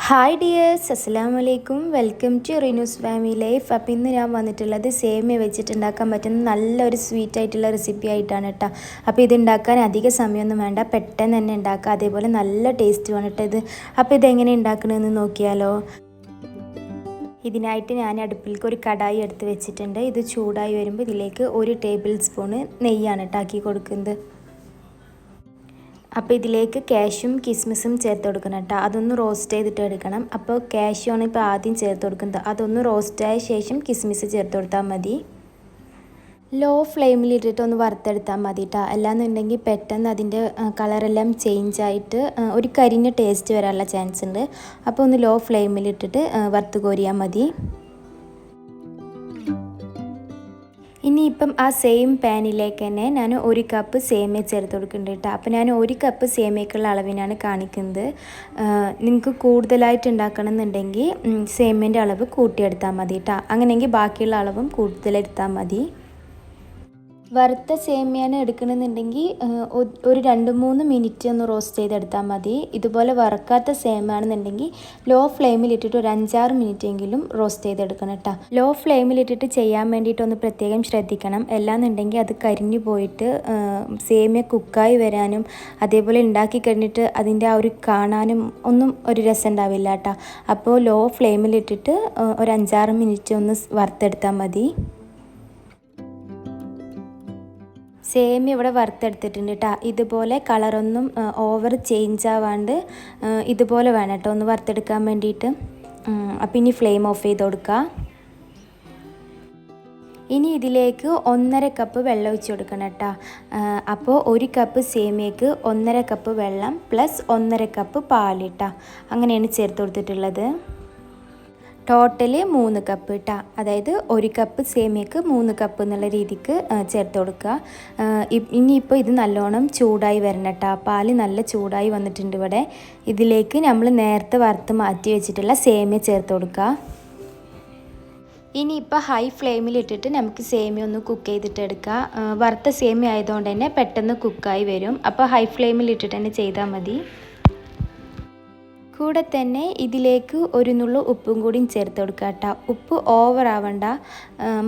Hi dears, അസ്സലാമു അലൈക്കും. Welcome to Rinu's family life. അപ്പോൾ ഇന്ന് ഞാൻ വന്നിട്ടുള്ളത് സേമിയ വെച്ചിട്ടുണ്ടാക്കാൻ പറ്റുന്ന നല്ലൊരു സ്വീറ്റ് ആയിട്ടുള്ള റെസിപ്പി ആയിട്ടാണ് കേട്ടോ. അപ്പോൾ ഇത് ഉണ്ടാക്കാൻ അധിക സമയമൊന്നും വേണ്ട, പെട്ടെന്ന് തന്നെ ഉണ്ടാക്കുക. അതേപോലെ നല്ല ടേസ്റ്റുമാണ് കേട്ടോ ഇത്. അപ്പോൾ ഇതെങ്ങനെ ഉണ്ടാക്കണമെന്ന് നോക്കിയാലോ. ഇതിനായിട്ട് ഞാൻ അടുപ്പിലേക്ക് ഒരു കടായി എടുത്ത് വെച്ചിട്ടുണ്ട്. ഇത് ചൂടായി വരുമ്പോൾ ഇതിലേക്ക് 1 ടേബിൾ സ്പൂണ് നെയ്യാണ് ആക്കി കൊടുക്കുന്നത്. അപ്പോൾ ഇതിലേക്ക് കാഷ്യും കിസ്മിസും ചേർത്ത് കൊടുക്കണം കേട്ടോ. അതൊന്ന് റോസ്റ്റ് ചെയ്തിട്ട് എടുക്കണം. അപ്പോൾ കാഷ്യൂ ആണ് ഇപ്പോൾ ആദ്യം ചേർത്ത് കൊടുക്കുന്നത്. അതൊന്ന് റോസ്റ്റായ ശേഷം കിസ്മിസ് ചേർത്ത് കൊടുത്താൽ മതി. ലോ ഫ്ലെയിമിലിട്ടിട്ട് ഒന്ന് വറുത്തെടുത്താൽ മതി കേട്ടോ. അല്ലാന്നുണ്ടെങ്കിൽ പെട്ടെന്ന് അതിൻ്റെ കളറെല്ലാം ചേഞ്ചായിട്ട് ഒരു കരിഞ്ഞ ടേസ്റ്റ് വരാനുള്ള ചാൻസ് ഉണ്ട്. അപ്പോൾ ഒന്ന് ലോ ഫ്ലെയിമിലിട്ടിട്ട് വറുത്ത് കോരിയാൽ മതി. ഇനിയിപ്പം ആ സെയിം പാനിലേക്ക് തന്നെ ഞാൻ 1 കപ്പ് സേമിയ ചേർത്ത് കൊടുക്കുന്നുണ്ട് കേട്ടോ. അപ്പോൾ ഞാൻ 1 കപ്പ് സേമിയക്കുള്ള അളവിനാണ് കാണിക്കുന്നത്. നിങ്ങൾക്ക് കൂടുതലായിട്ട് ഉണ്ടാക്കണം എന്നുണ്ടെങ്കിൽ സേമിയൻ്റെ അളവ് കൂട്ടിയെടുത്താൽ മതി കേട്ടോ. അങ്ങനെയെങ്കിൽ ബാക്കിയുള്ള അളവും കൂടുതലെടുത്താൽ മതി. വറുത്ത സേമിയാണ് എടുക്കണമെന്നുണ്ടെങ്കിൽ ഒരു 2-3 മിനിറ്റ് ഒന്ന് റോസ്റ്റ് ചെയ്തെടുത്താൽ മതി. ഇതുപോലെ വറുക്കാത്ത സേമിയാണെന്നുണ്ടെങ്കിൽ ലോ ഫ്ലെയിമിലിട്ടിട്ട് ഒരു 5-6 മിനിറ്റ് എങ്കിലും റോസ്റ്റ് ചെയ്തെടുക്കണം കേട്ടോ. ലോ ഫ്ലെയിമിലിട്ടിട്ട് ചെയ്യാൻ വേണ്ടിയിട്ടൊന്ന് പ്രത്യേകം ശ്രദ്ധിക്കണം. എല്ലാന്നുണ്ടെങ്കിൽ അത് കരിഞ്ഞു പോയിട്ട് സേമിയ കുക്കായി വരാനും അതേപോലെ ഉണ്ടാക്കി കഴിഞ്ഞിട്ട് അതിൻ്റെ ആ ഒരു കാണാനും ഒന്നും ഒരു രസം ഉണ്ടാവില്ല കേട്ടോ. അപ്പോൾ ലോ ഫ്ലെയിമിലിട്ടിട്ട് ഒരു 5-6 മിനിറ്റ് ഒന്ന് വറുത്തെടുത്താൽ മതി. സേമിയ ഇവിടെ വറുത്തെടുത്തിട്ടുണ്ട് കേട്ടോ. ഇതുപോലെ കളറൊന്നും ഓവർ ചേഞ്ച് ആവാണ്ട് ഇതുപോലെ വേണം കേട്ടോ ഒന്ന് വറുത്തെടുക്കാൻ വേണ്ടിയിട്ട്. അപ്പോൾ ഇനി ഫ്ലെയിം ഓഫ് ചെയ്ത് കൊടുക്കുക. ഇനി ഇതിലേക്ക് 1.5 കപ്പ് വെള്ളം ഒഴിച്ച് കൊടുക്കണം കേട്ടോ. അപ്പോൾ 1 കപ്പ് സേമിയക്ക് 1.5 കപ്പ് വെള്ളം പ്ലസ് 1.5 കപ്പ് പാലിട്ടാ, അങ്ങനെയാണ് ചേർത്ത് കൊടുത്തിട്ടുള്ളത്. ടോട്ടല് 3 കപ്പ് കേട്ടോ. അതായത് 1 കപ്പ് സേമിയക്ക് 3 കപ്പ് എന്നുള്ള രീതിക്ക് ചേർത്ത് കൊടുക്കുക. ഇനിയിപ്പോൾ ഇത് നല്ലോണം ചൂടായി വരണം കേട്ടോ. പാല് നല്ല ചൂടായി വന്നിട്ടുണ്ട് ഇവിടെ. ഇതിലേക്ക് നമ്മൾ നേരത്തെ വറുത്ത് മാറ്റി വെച്ചിട്ടുള്ള സേമിയ ചേർത്ത് കൊടുക്കുക. ഇനിയിപ്പോൾ ഹൈ ഫ്ലെയിമിലിട്ടിട്ട് നമുക്ക് സേമിയ ഒന്ന് കുക്ക് ചെയ്തിട്ട് എടുക്കുക. വറുത്ത സേമിയ ആയതുകൊണ്ട് തന്നെ പെട്ടെന്ന് കുക്കായി വരും. അപ്പോൾ ഹൈ ഫ്ലെയിമിലിട്ടിട്ട് തന്നെ ചെയ്താൽ മതി. കൂടെ തന്നെ ഇതിലേക്ക് ഒരു നുള്ളു ഉപ്പും കൂടിയും ചേർത്ത് കൊടുക്കുക കേട്ടോ. ഉപ്പ് ഓവർ ആവണ്ട,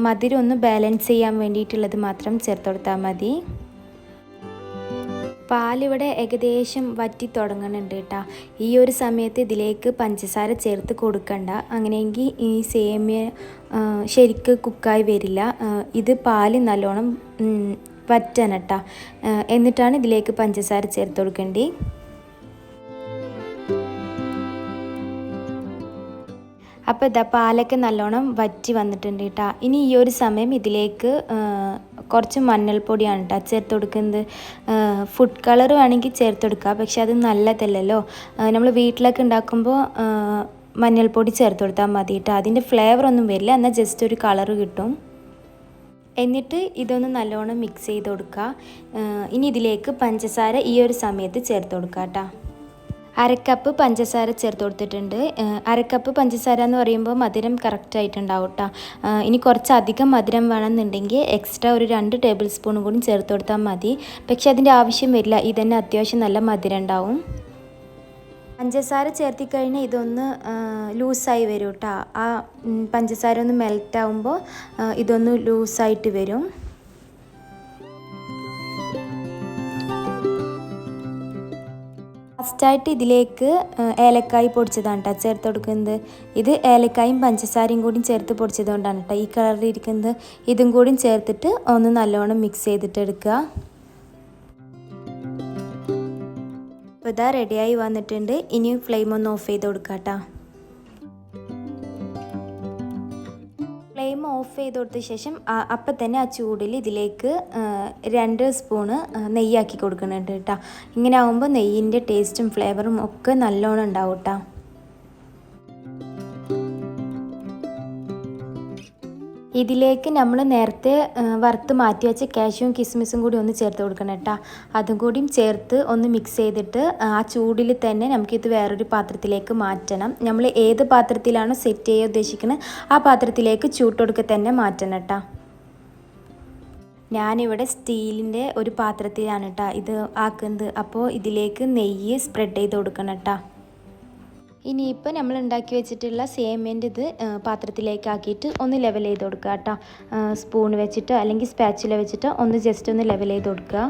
മധുരം ഒന്ന് ബാലൻസ് ചെയ്യാൻ വേണ്ടിയിട്ടുള്ളത് മാത്രം ചേർത്ത് കൊടുത്താൽ മതി. പാലിവിടെ ഏകദേശം വറ്റി തുടങ്ങുന്നുണ്ട് കേട്ടോ. ഈ ഒരു സമയത്ത് ഇതിലേക്ക് പഞ്ചസാര ചേർത്ത് കൊടുക്കണ്ട. അങ്ങനെയെങ്കിൽ ഈ സേമിയ ശരിക്ക് കുക്കായി വരില്ല. ഇത് പാല് നല്ലോണം വറ്റണം കേട്ടോ. എന്നിട്ടാണ് ഇതിലേക്ക് പഞ്ചസാര ചേർത്ത് കൊടുക്കേണ്ടത്. അപ്പോൾ ഇതാ പാലൊക്കെ നല്ലോണം വറ്റി വന്നിട്ടുണ്ട് കേട്ടോ. ഇനി ഈ ഒരു സമയം ഇതിലേക്ക് കുറച്ച് മഞ്ഞൾപ്പൊടിയാണ് കേട്ടോ ചേർത്ത് കൊടുക്കുന്നത്. ഫുഡ് കളർ വേണമെങ്കിൽ ചേർത്ത് കൊടുക്കുക, പക്ഷെ അത് നല്ലതല്ലല്ലോ. നമ്മൾ വീട്ടിലൊക്കെ ഉണ്ടാക്കുമ്പോൾ മഞ്ഞൾപ്പൊടി ചേർത്ത് കൊടുത്താൽ മതി കേട്ടോ. അതിൻ്റെ ഫ്ലേവർ ഒന്നും വരില്ല, എന്നാൽ ജസ്റ്റ് ഒരു കളറ് കിട്ടും. എന്നിട്ട് ഇതൊന്ന് നല്ലോണം മിക്സ് ചെയ്ത് കൊടുക്കുക. ഇനി ഇതിലേക്ക് പഞ്ചസാര ഈ ഒരു സമയത്ത് ചേർത്ത് കൊടുക്കുക കേട്ടോ. 1/2 കപ്പ് പഞ്ചസാര ചേർത്ത് കൊടുത്തിട്ടുണ്ട്. 1/2 കപ്പ് പഞ്ചസാര എന്ന് പറയുമ്പോൾ മധുരം കറക്റ്റായിട്ടുണ്ടാവും കേട്ടോ. ഇനി കുറച്ചധികം മധുരം വേണമെന്നുണ്ടെങ്കിൽ എക്സ്ട്രാ ഒരു 2 ടേബിൾ സ്പൂണും കൂടി ചേർത്ത് കൊടുത്താൽ മതി. പക്ഷെ അതിൻ്റെ ആവശ്യം വരില്ല, ഇതന്നെ അത്യാവശ്യം നല്ല മധുരം ഉണ്ടാവും. പഞ്ചസാര ചേർത്തി കഴിഞ്ഞാൽ ഇതൊന്ന് ലൂസായി വരും കേട്ടോ. ആ പഞ്ചസാര ഒന്ന് മെൽറ്റ് ആവുമ്പോൾ ഇതൊന്ന് ലൂസായിട്ട് വരും. ലാസ്റ്റായിട്ട് ഇതിലേക്ക് ഏലക്കായ് പൊടിച്ചതാണ് കേട്ടോ ചേർത്ത് കൊടുക്കുന്നത്. ഇത് ഏലക്കായും പഞ്ചസാരയും കൂടി ചേർത്ത് പൊടിച്ചതുകൊണ്ടാണ് കേട്ടോ ഈ കളറിൽ ഇരിക്കുന്നത്. ഇതും കൂടി ചേർത്തിട്ട് ഒന്ന് നല്ലോണം മിക്സ് ചെയ്തിട്ട് എടുക്കുക. അപ്പോൾ ഇതാ റെഡിയായി വന്നിട്ടുണ്ട്. ഇനിയും ഫ്ലെയിം ഒന്ന് ഓഫ് ചെയ്ത് കൊടുക്കുക കേട്ടോ. ഫ്ലെയിം ഓഫ് ചെയ്ത് കൊടുത്ത ശേഷം അപ്പം തന്നെ ആ ചൂടിൽ ഇതിലേക്ക് 2 സ്പൂണ് നെയ്യാക്കി കൊടുക്കുന്നുണ്ട് കേട്ടോ. ഇങ്ങനെ ആകുമ്പോൾ നെയ്യിൻ്റെ ടേസ്റ്റും ഫ്ലേവറും ഒക്കെ നല്ലോണം ഉണ്ടാവും കേട്ടോ. ഇതിലേക്ക് നമ്മൾ നേരത്തെ വറുത്ത് മാറ്റി വെച്ച കാഷ്യൂം കിസ്മിസും കൂടി ഒന്ന് ചേർത്ത് കൊടുക്കണം കേട്ടോ. അതും കൂടിയും ചേർത്ത് ഒന്ന് മിക്സ് ചെയ്തിട്ട് ആ ചൂടിൽ തന്നെ നമുക്കിത് വേറൊരു പാത്രത്തിലേക്ക് മാറ്റണം. നമ്മൾ ഏത് പാത്രത്തിലാണോ സെറ്റ് ചെയ്യാൻ ഉദ്ദേശിക്കുന്നത് ആ പാത്രത്തിലേക്ക് ചൂട്ടൊടുക്കെ തന്നെ മാറ്റണം കേട്ടോ. ഞാനിവിടെ സ്റ്റീലിൻ്റെ ഒരു പാത്രത്തിലാണ് കേട്ടോ ഇത് ആക്കുന്നത്. അപ്പോൾ ഇതിലേക്ക് നെയ്യ് സ്പ്രെഡ് ചെയ്ത് കൊടുക്കണം കേട്ടോ. ഇനിയിപ്പോൾ നമ്മൾ ഉണ്ടാക്കി വെച്ചിട്ടുള്ള സേമിയൻ്റെ ഇത് പാത്രത്തിലേക്ക് ആക്കിയിട്ട് ഒന്ന് ലെവൽ ചെയ്ത് കൊടുക്കുക കേട്ടോ. സ്പൂൺ വെച്ചിട്ടോ അല്ലെങ്കിൽ സ്പാച്ചുല വെച്ചിട്ടോ ഒന്ന് ജസ്റ്റ് ഒന്ന് ലെവൽ ചെയ്ത് കൊടുക്കുക.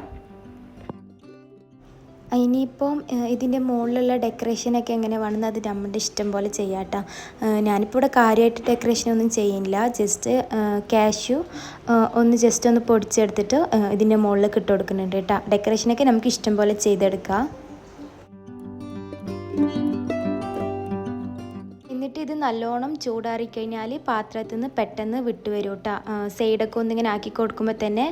ഇനിയിപ്പം ഇതിൻ്റെ മുകളിലുള്ള ഡെക്കറേഷനൊക്കെ എങ്ങനെ വേണമെന്ന് അത് നമ്മുടെ ഇഷ്ടം പോലെ ചെയ്യാം കേട്ടോ. ഞാനിപ്പോൾ ഇവിടെ കാര്യമായിട്ട് ഡെക്കറേഷനൊന്നും ചെയ്യുന്നില്ല. ജസ്റ്റ് കാഷ്യൂ ഒന്ന് ജസ്റ്റ് ഒന്ന് പൊടിച്ചെടുത്തിട്ട് ഇതിൻ്റെ മുകളിലേക്ക് ഇട്ട് കൊടുക്കുന്നുണ്ട് കേട്ടോ. ഡെക്കറേഷനൊക്കെ നമുക്ക് ഇഷ്ടം പോലെ ചെയ്തെടുക്കാം. എന്നിട്ട് ഇത് നല്ലോണം ചൂടാറിക്കഴിഞ്ഞാൽ പാത്രത്തിൽ നിന്ന് പെട്ടെന്ന് വിട്ട് വരും കേട്ടോ. സൈഡൊക്കെ ഒന്നിങ്ങനെ ആക്കി കൊടുക്കുമ്പോൾ തന്നെ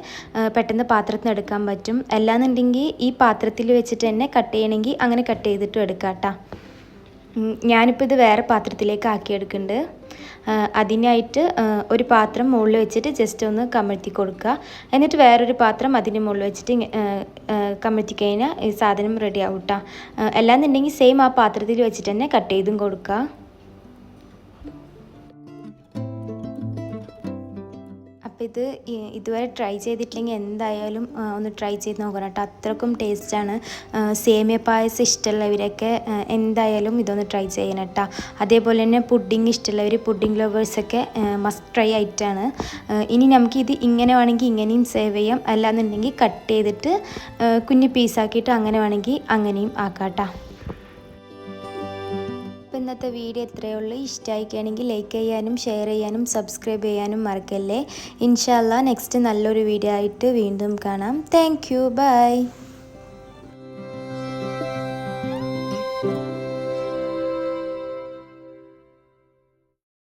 പെട്ടെന്ന് പാത്രത്തിൽ നിന്ന് എടുക്കാൻ പറ്റും. അല്ലാന്നുണ്ടെങ്കിൽ ഈ പാത്രത്തിൽ വെച്ചിട്ട് തന്നെ കട്ട് ചെയ്യണമെങ്കിൽ അങ്ങനെ കട്ട് ചെയ്തിട്ടും എടുക്കാം കേട്ടോ. ഞാനിപ്പോൾ ഇത് വേറെ പാത്രത്തിലേക്ക് ആക്കിയെടുക്കുന്നുണ്ട്. അതിനായിട്ട് ഒരു പാത്രം മുകളിൽ വെച്ചിട്ട് ജസ്റ്റ് ഒന്ന് കമഴ്ത്തി കൊടുക്കുക. എന്നിട്ട് വേറൊരു പാത്രം അതിന് മുകളിൽ വെച്ചിട്ട് കമഴ്ത്തി കഴിഞ്ഞാൽ ഈ സാധനം റെഡി ആവും കേട്ടോ. അല്ലാന്നുണ്ടെങ്കിൽ സെയിം ആ പാത്രത്തിൽ വെച്ചിട്ട് തന്നെ കട്ട് ചെയ്തും കൊടുക്കുക. അപ്പോൾ ഇത് ഇതുവരെ ട്രൈ ചെയ്തിട്ടില്ലെങ്കിൽ എന്തായാലും ഒന്ന് ട്രൈ ചെയ്ത് നോക്കണം കേട്ടോ. അത്രക്കും ടേസ്റ്റാണ്. സേമിയ പായസം ഇഷ്ടമുള്ളവരൊക്കെ എന്തായാലും ഇതൊന്ന് ട്രൈ ചെയ്യണം കേട്ടോ. അതേപോലെ തന്നെ പുഡിങ് ഇഷ്ടമുള്ളവർ, പുഡിങ് ലവേഴ്സൊക്കെ മസ്റ്റ് ട്രൈ ആയിട്ടാണ്. ഇനി നമുക്കിത് ഇങ്ങനെ വേണമെങ്കിൽ ഇങ്ങനെയും സെർവ് ചെയ്യാം. അല്ലാന്നുണ്ടെങ്കിൽ കട്ട് ചെയ്തിട്ട് കുഞ്ഞു പീസാക്കിയിട്ട് അങ്ങനെ വേണമെങ്കിൽ അങ്ങനെയും ആക്കാം കേട്ടോ. അപ്പോൾ ഇന്നത്തെ വീഡിയോ ഇത്രയേ ഉള്ളൂ. ഇഷ്ടമായിക്കുകയാണെങ്കിൽ ലൈക്ക് ചെയ്യാനും ഷെയർ ചെയ്യാനും സബ്സ്ക്രൈബ് ചെയ്യാനും മറക്കല്ലേ. ഇൻഷാ അല്ലാഹ് നെക്സ്റ്റ് നല്ലൊരു വീഡിയോ ആയിട്ട് വീണ്ടും കാണാം. Thank you. ബൈ.